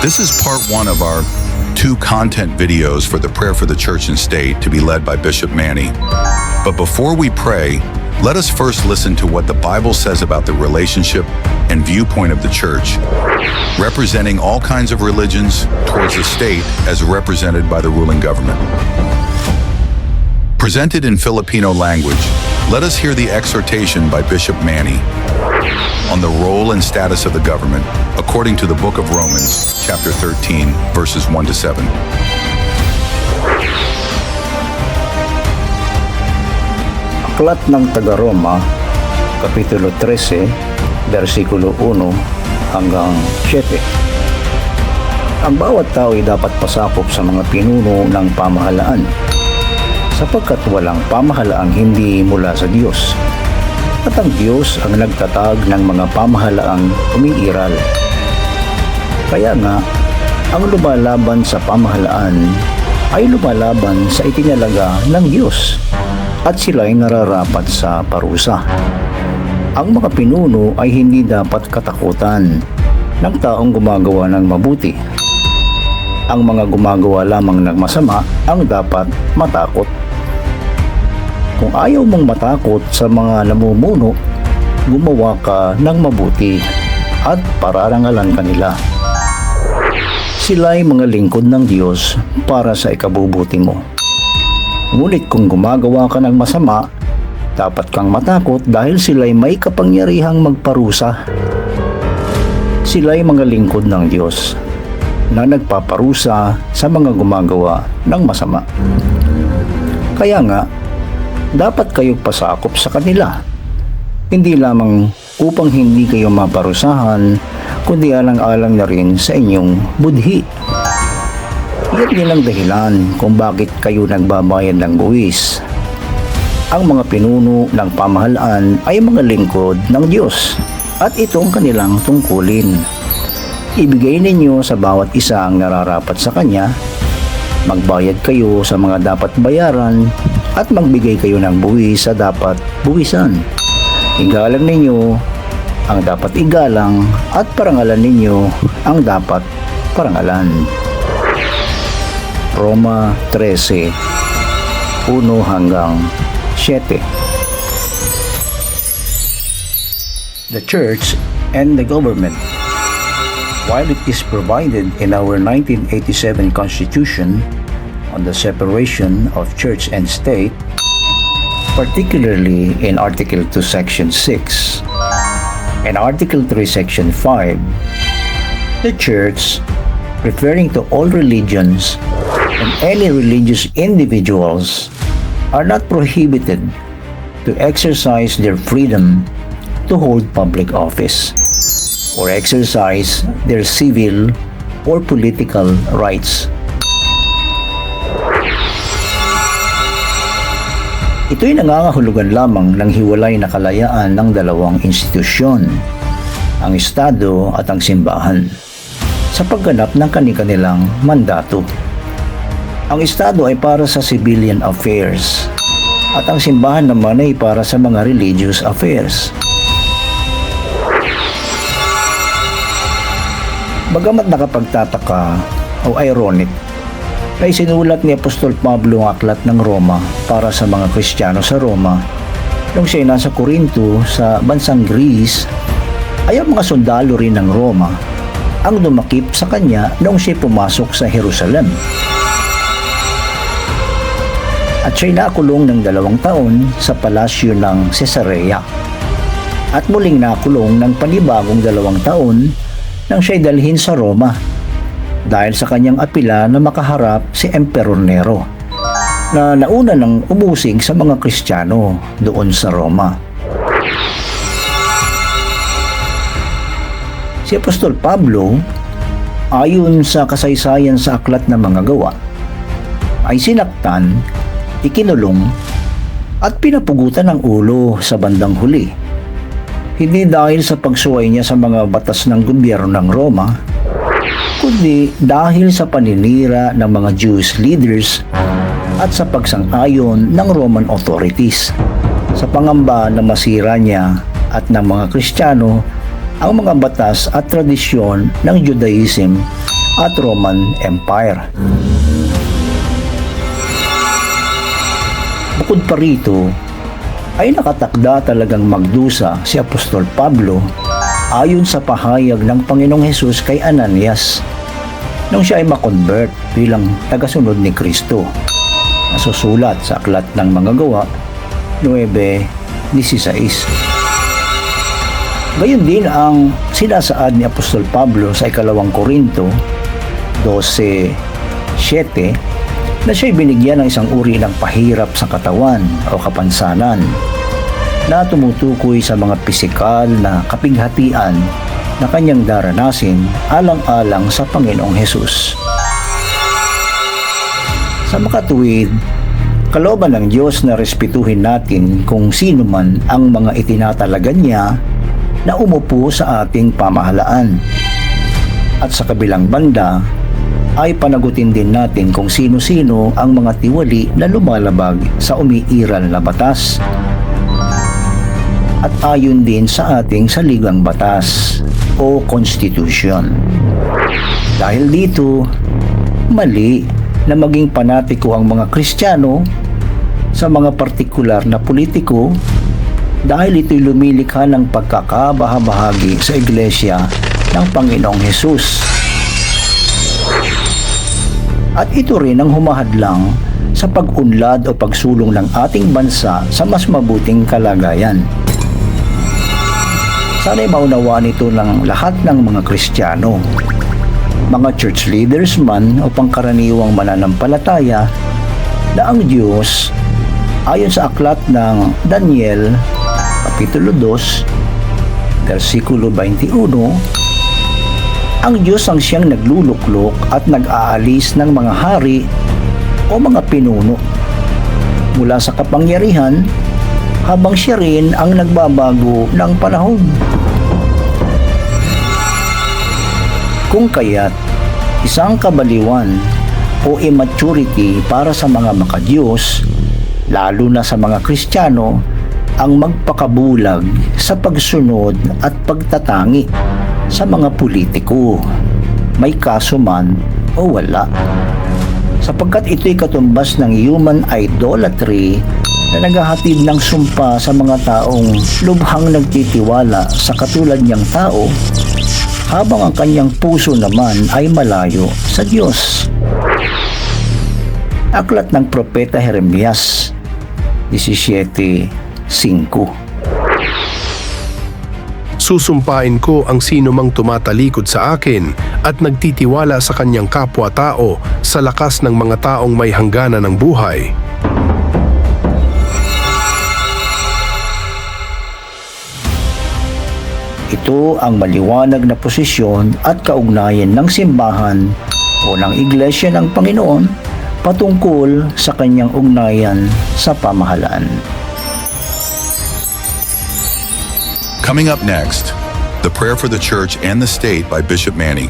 This is part one of our 2 content videos for the Prayer for the Church and State to be led by Bishop Manny. But before we pray, let us first listen to what the Bible says about the relationship and viewpoint of the church, representing all kinds of religions towards the state as represented by the ruling government. Presented in Filipino language, let us hear the exhortation by Bishop Manny on the role and status of the government according to the book of Romans, chapter 13, verses 1 to 7. Aklat ng Taga-Roma, Kapitulo 13, versikulo 1 hanggang 7. Ang bawat tao ay dapat pasakop sa mga pinuno ng pamahalaan, sapagkat walang pamahalaang hindi mula sa Diyos. At ang Diyos ang nagtatag ng mga pamahalaang umiiral. Kaya nga, ang lumalaban sa pamahalaan ay lumalaban sa itinalaga ng Diyos, at sila ay nararapat sa parusa. Ang mga pinuno ay hindi dapat katakutan ng taong gumagawa ng mabuti. Ang mga gumagawa lamang ng masama ang dapat matakot. Kung ayaw mong matakot sa mga namumuno, gumawa ka ng mabuti at pararangalan kanila. Sila ay mga lingkod ng Diyos para sa ikabubuti mo. Ngunit kung gumagawa ka ng masama, dapat kang matakot dahil sila ay may kapangyarihang magparusa. Sila ay mga lingkod ng Diyos na nagpaparusa sa mga gumagawa ng masama. Kaya nga, dapat kayo pasakop sa kanila. Hindi lamang upang hindi kayo maparusahan, kundi alang-alang na rin sa inyong budhi. Iyan din ang dahilan kung bakit kayo nagbabayad ng buwis. Ang mga pinuno ng pamahalaan ay mga lingkod ng Diyos, at ito ang kanilang tungkulin. Ibigay ninyo sa bawat isa ang nararapat sa kanya, magbayad kayo sa mga dapat bayaran, at magbigay kayo ng buwis sa dapat buwisan. Igalang ninyo ang dapat igalang, at parangalan ninyo ang dapat parangalan. Roma 13, 1 hanggang 7. The Church and the Government. While it is provided in our 1987 Constitution on the separation of church and state, particularly in Article 2, Section 6 and Article 3, Section 5, the Church, referring to all religions and any religious individuals, are not prohibited to exercise their freedom to hold public office or exercise their civil or political rights. Ito'y nangangahulugan lamang ng hiwalay na kalayaan ng dalawang institusyon, ang Estado at ang simbahan, sa pagganap ng kani-kanilang mandato. Ang Estado ay para sa civilian affairs, at ang simbahan naman ay para sa mga religious affairs. Bagamat nakapagtataka o ironic, ay sinulat ni Apostol Pablo ang aklat ng Roma para sa mga Kristiyano sa Roma nung siya nasa Corinto sa bansang Greece, ay ang mga sundalo rin ng Roma ang dumakip sa kanya nung siya pumasok sa Jerusalem. At siya'y nakulong ng 2 taon sa palasyo ng Caesarea, at muling nakulong ng panibagong 2 taon nang siya'y dalhin sa Roma dahil sa kanyang apila na makaharap si Emperor Nero, na nauna ng umusig sa mga Kristiyano doon sa Roma. Si Apostol Pablo, ayon sa kasaysayan sa aklat ng mga gawa, ay sinaktan, ikinulong, at pinapugutan ng ulo sa bandang huli. Hindi dahil sa pagsuway niya sa mga batas ng gobyerno ng Roma, kundi dahil sa paninira ng mga Jewish leaders at sa pagsang-ayon ng Roman authorities sa pangamba na masira niya at ng mga Kristiyano ang mga batas at tradisyon ng Judaism at Roman Empire. Bukod pa rito, ay nakatakda talagang magdusa si Apostol Pablo ayon sa pahayag ng Panginoong Hesus kay Ananias nung siya ay makonvert bilang tagasunod ni Kristo. Nasusulat sa Aklat ng Mga Gawa 9:16. Gayon din ang sinasaad ni Apostol Pablo sa 2 Korinto 12:7 na siya'y binigyan ng isang uri ng pahirap sa katawan o kapansanan na tumutukoy sa mga pisikal na kapighatian na kanyang daranasin alang-alang sa Panginoong Hesus. Sa makatuwid, kalooban ng Diyos na respetuhin natin kung sino man ang mga itinatalaga niya na umupo sa ating pamahalaan. At sa kabilang banda, ay panagutin din natin kung sino-sino ang mga tiwali na lumalabag sa umiiral na batas at ayon din sa ating saligang batas o konstitusyon. Dahil dito, mali na maging panatiko ang mga Kristiyano sa mga partikular na politiko dahil ito'y lumilikha ng pagkakabahabahagi sa Iglesia ng Panginoong Hesus. At ito rin ang humahadlang sa pag-unlad o pagsulong ng ating bansa sa mas mabuting kalagayan. Sana'y maunawaan ito ng lahat ng mga Kristiyano, mga church leaders man o pangkaraniwang mananampalataya, na ang Diyos, ayon sa aklat ng Daniel, Kapitulo 2, versikulo 21, ang Diyos ang siyang nagluluklok at nag-aalis ng mga hari o mga pinuno mula sa kapangyarihan habang siya rin ang nagbabago ng panahon. Kung kaya't isang kabaliwan o immaturity para sa mga makadiyos, lalo na sa mga Kristiyano, ang magpakabulag sa pagsunod at pagtatangi sa mga politiko, may kaso man o wala. Sapagkat ito'y katumbas ng human idolatry na naghahatid ng sumpa sa mga taong lubhang nagtitiwala sa katulad niyang tao, habang ang kanyang puso naman ay malayo sa Diyos. Aklat ng Propeta Jeremias 17:5. Susumpain ko ang sino mang tumatalikod sa akin at nagtitiwala sa kanyang kapwa-tao sa lakas ng mga taong may hangganan ng buhay. Ito ang maliwanag na posisyon at kaugnayan ng simbahan o ng Iglesia ng Panginoon patungkol sa kanyang ugnayan sa pamahalaan. Coming up next, the prayer for the church and the state by Bishop Manny.